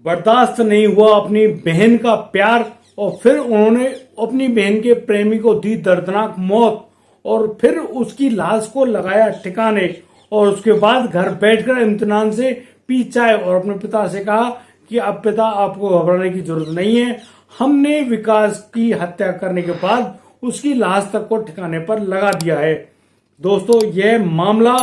बर्दाश्त नहीं हुआ अपनी बहन का प्यार और फिर उन्होंने अपनी बहन के प्रेमी को दी दर्दनाक मौत और फिर उसकी लाश को लगाया ठिकाने और उसके बाद घर बैठकर इम्तिनान से पी चाय और अपने पिता से कहा कि अब पिता आपको घबराने की जरूरत नहीं है, हमने विकास की हत्या करने के बाद उसकी लाश तक को ठिकाने पर लगा दिया है। दोस्तों, यह मामला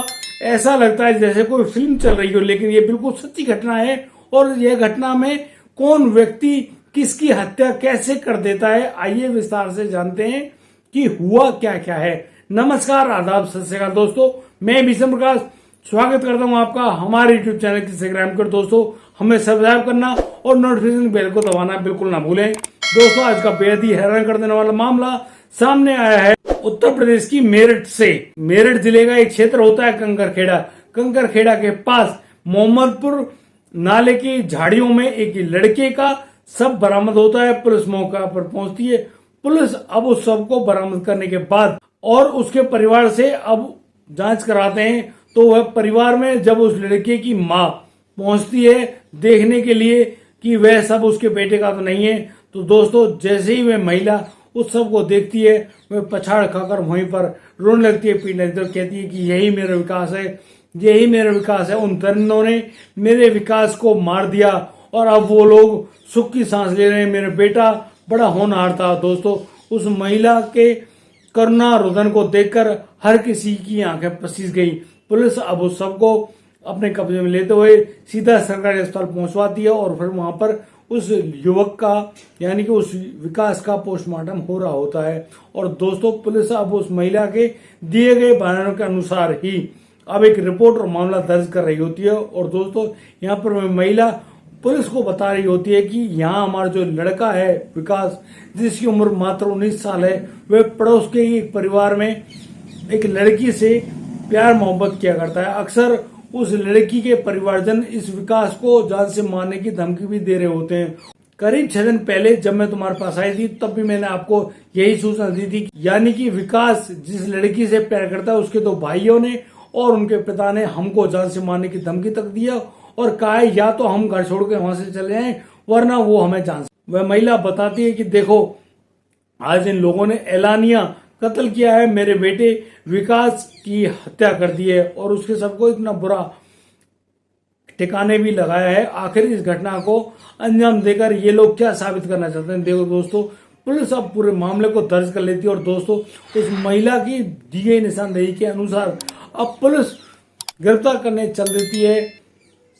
ऐसा लगता है जैसे कोई फिल्म चल रही हो, लेकिन यह बिल्कुल सच्ची घटना है और यह घटना में कौन व्यक्ति किसकी हत्या कैसे कर देता है, आइए विस्तार से जानते हैं कि हुआ क्या क्या है। नमस्कार, आदाब, सत श्री अकाल दोस्तों, मैं भीषम प्रकाश स्वागत करता हूं आपका हमारे यूट्यूब चैनल इंस्टाग्राम पर। दोस्तों, हमें सब्सक्राइब करना और नोटिफिकेशन बेल को दबाना बिल्कुल ना भूलें। दोस्तों, आज का बेहद ही हैरान कर देने वाला मामला सामने आया है उत्तर प्रदेश की मेरठ से। मेरठ जिले का एक क्षेत्र होता है कंकरखेड़ा। कंकरखेड़ा के पास मोहम्मदपुर नाले की झाड़ियों में एक लड़के का शव बरामद होता है। पुलिस मौका पर पहुंचती है। पुलिस अब उस शव को बरामद करने के बाद और उसके परिवार से अब जांच कराते हैं, तो वह परिवार में जब उस लड़के की मां पहुंचती है देखने के लिए कि वह सब उसके बेटे का तो नहीं है, तो दोस्तों जैसे ही वह महिला उस सब को देखती है वह पछाड़ खाकर वहीं पर रोने लगती है, पीटने लगती है, कहती है कि यही मेरा विकास है, यही मेरा विकास है। उन तरुणों ने मेरे विकास को मार दिया और अब वो लोग सुख की सांस ले रहे हैं। मेरा बेटा बड़ा होनहार था। दोस्तों, उस महिला के करुणा रुदन को देखकर हर किसी की आंखें पसीज गई। पुलिस अब उस सबको अपने कब्जे में लेते हुए सीधा सरकारी अस्पताल पहुंचवाती है और फिर वहां पर उस युवक का यानी कि उस विकास का पोस्टमार्टम हो रहा होता है। और दोस्तों, पुलिस अब उस महिला के दिए गए बयानों के अनुसार ही अब एक रिपोर्ट और मामला दर्ज कर रही होती है। और दोस्तों, यहाँ पर महिला पुलिस को बता रही होती है कि यहाँ हमारा जो लड़का है विकास, जिसकी उम्र मात्र 19 साल है, वह पड़ोस के ही एक परिवार में एक लड़की से प्यार मोहब्बत किया करता है। अक्सर उस लड़की के परिवारजन इस विकास को जान से मारने की धमकी भी दे रहे होते हैं। करीब 6 दिन पहले जब मैं तुम्हारे पास आई थी तब भी मैंने आपको यही सूचना दी थी, यानी कि विकास जिस लड़की से प्यार करता है उसके 2 भाइयों ने और उनके पिता ने हमको जान से मारने की धमकी तक दिया और कहा है या तो हम घर छोड़ के वहां से चले जाएं वरना वो हमें जान। वह महिला बताती है कि देखो, आज इन लोगों ने एलानिया कत्ल किया है, मेरे बेटे विकास की हत्या कर दी है और उसके सबको इतना बुरा ठिकाने भी लगाया है। आखिर इस घटना को अंजाम देकर ये लोग क्या साबित करना चाहते हैं। देखो दोस्तों, पुलिस अब पूरे मामले को दर्ज कर लेती है और दोस्तों उस महिला की दी गई निशानदेही के अनुसार अब पुलिस गिरफ्तार करने चल देती है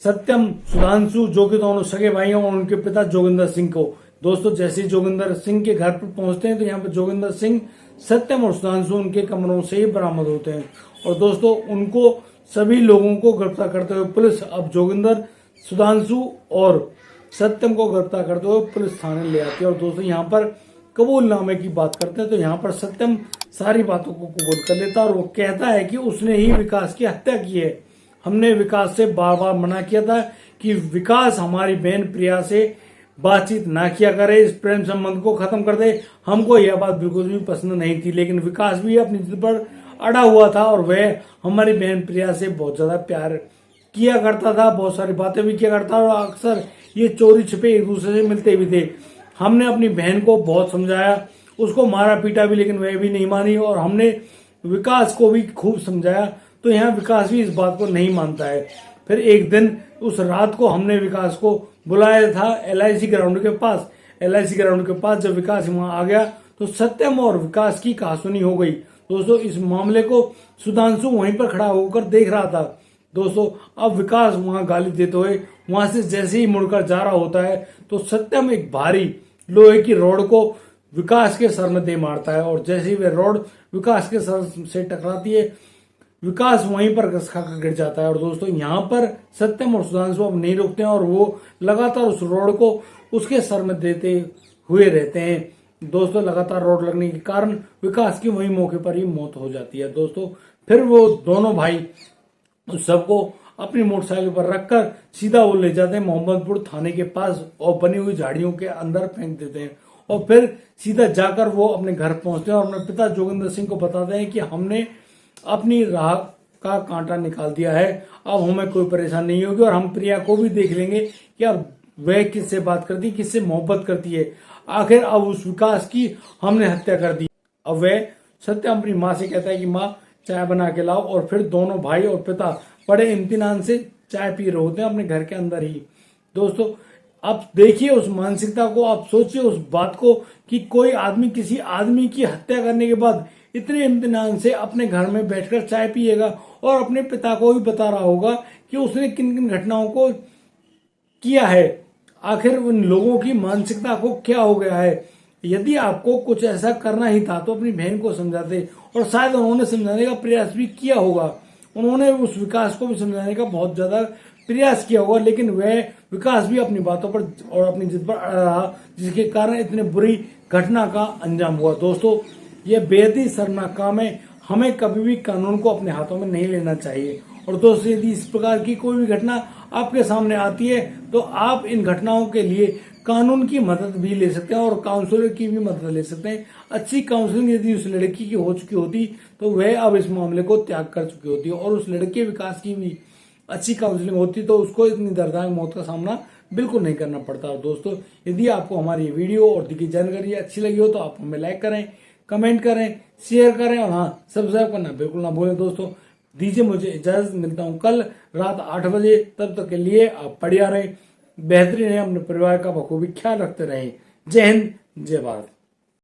सत्यम सुधांशु, जो कि दोनों सगे भाई हैं, और उनके पिता जोगिंदर सिंह को। दोस्तों, जैसे ही जोगिंदर सिंह के घर पर पहुंचते हैं तो यहाँ पर जोगिंदर सिंह, सत्यम और सुधांशु उनके कमरों से ही बरामद होते हैं। और दोस्तों, उनको सभी लोगों को गिरफ्तार करते हुए पुलिस अब जोगिंदर, सुधांशु और सत्यम को गिरफ्तार करते हुए पुलिस थाने ले आती है। और दोस्तों, यहाँ पर कबूलनामे की बात करते हैं तो यहाँ पर सत्यम सारी बातों को कबूल कर लेता है और वो कहता है कि उसने ही विकास की हत्या की है। हमने विकास से बार बार मना किया था कि विकास हमारी बहन प्रिया से बातचीत ना किया करे, इस प्रेम संबंध को खत्म कर दे। हमको यह बात बिल्कुल भी पसंद नहीं थी, लेकिन विकास भी अपनी जिद पर अड़ा हुआ था और वह हमारी बहन प्रिया से बहुत ज्यादा प्यार किया करता था, बहुत सारी बातें भी किया करता और अक्सर ये चोरी छिपे एक दूसरे से मिलते भी थे। हमने अपनी बहन को बहुत समझाया, उसको मारा पीटा भी, लेकिन वह भी नहीं मानी और हमने विकास को भी खूब समझाया, तो यहाँ विकास भी इस बात को नहीं मानता है। फिर एक दिन उस रात को हमने विकास को बुलाया था LIC ग्राउंड के पास। LIC ग्राउंड के पास जब विकास वहां आ गया तो सत्यम और विकास की कहासुनी हो गई। दोस्तों, इस मामले को सुधांशु वहीं पर खड़ा होकर देख रहा था। दोस्तों, अब विकास वहां गाली देते हुए वहां से जैसे ही मुड़कर जा रहा होता है तो सत्यम एक भारी लोहे की रॉड को विकास के सर में दे मारता है और जैसे ही वह रॉड विकास के सर से टकराती है, विकास वहीं पर घस खाकर गिर जाता है। और दोस्तों, यहाँ पर सत्यम और सुधांशु अब नहीं रुकते हैं और वो लगातार उस रॉड को उसके सर में देते हुए रहते हैं। दोस्तों, लगातार रॉड लगने के कारण विकास की वही मौके पर ही मौत हो जाती है। दोस्तों, फिर वो दोनों भाई उस सबको अपनी मोटरसाइकिल पर रखकर सीधा वो ले जाते हैं मोहम्मदपुर थाने के पास और बनी हुई झाड़ियों के अंदर फेंक देते हैं और फिर सीधा जाकर वो अपने घर पहुंचते हैं और अपने पिता जोगिंदर सिंह को बताते हैं कि हमने अपनी राह का कांटा निकाल दिया है, अब हमें कोई परेशानी नहीं होगी और हम प्रिया को भी देख लेंगे कि अब वह किससे बात करती, किससे मोहब्बत करती है। आखिर अब उस विकास की हमने हत्या कर दी। अब वह सत्यम अपनी माँ से कहता है कि माँ चाय बना के लाओ, और फिर दोनों भाई और पिता बड़े इम्तिनान से चाय पी रहे होते हैं अपने घर के अंदर ही। दोस्तों, आप देखिए उस मानसिकता को, आप सोचिए उस बात को कि कोई आदमी किसी आदमी की हत्या करने के बाद इतने इम्तिनान से अपने घर में बैठकर चाय पिएगा और अपने पिता को भी बता रहा होगा कि उसने किन किन घटनाओं को किया है। आखिर उन लोगों की मानसिकता को क्या हो गया है। यदि आपको कुछ ऐसा करना ही था तो अपनी बहन को समझाते, और शायद उन्होंने समझाने का प्रयास भी किया होगा। उन्होंने उस विकास को भी समझाने का बहुत ज्यादा प्रयास किया होगा, लेकिन वह विकास भी अपनी बातों पर और अपनी जिद पर अड़ा रहा, जिसके कारण इतनी बुरी घटना का अंजाम हुआ। दोस्तों, यह बेहद ही शर्मनाक काम है। हमें कभी भी कानून को अपने हाथों में नहीं लेना चाहिए। और दोस्तों, यदि इस प्रकार की कोई भी घटना आपके सामने आती है तो आप इन घटनाओं के लिए कानून की मदद भी ले सकते हैं और काउंसलर की भी मदद ले सकते हैं। अच्छी काउंसलिंग यदि उस लड़की की हो चुकी होती तो वह अब इस मामले को त्याग कर चुकी होती, और उस लड़के के विकास की भी अच्छी काउंसलिंग होती तो उसको इतनी दर्दनाक मौत का सामना बिल्कुल नहीं करना पड़ता। और दोस्तों, यदि आपको हमारी वीडियो और दी गई जानकारी अच्छी लगी हो तो आप हमें लाइक करें, कमेंट करें, शेयर करें, और हाँ, सब्सक्राइब करना बिल्कुल ना भूलें। दोस्तों, दीजिए मुझे इजाजत, मिलता हूं कल रात 8 बजे। तब तक के लिए आप बढ़िया रहें, बेहतरीन रहें, अपने परिवार का बखूबी ख्याल रखते रहें। जय हिंद, जय भारत।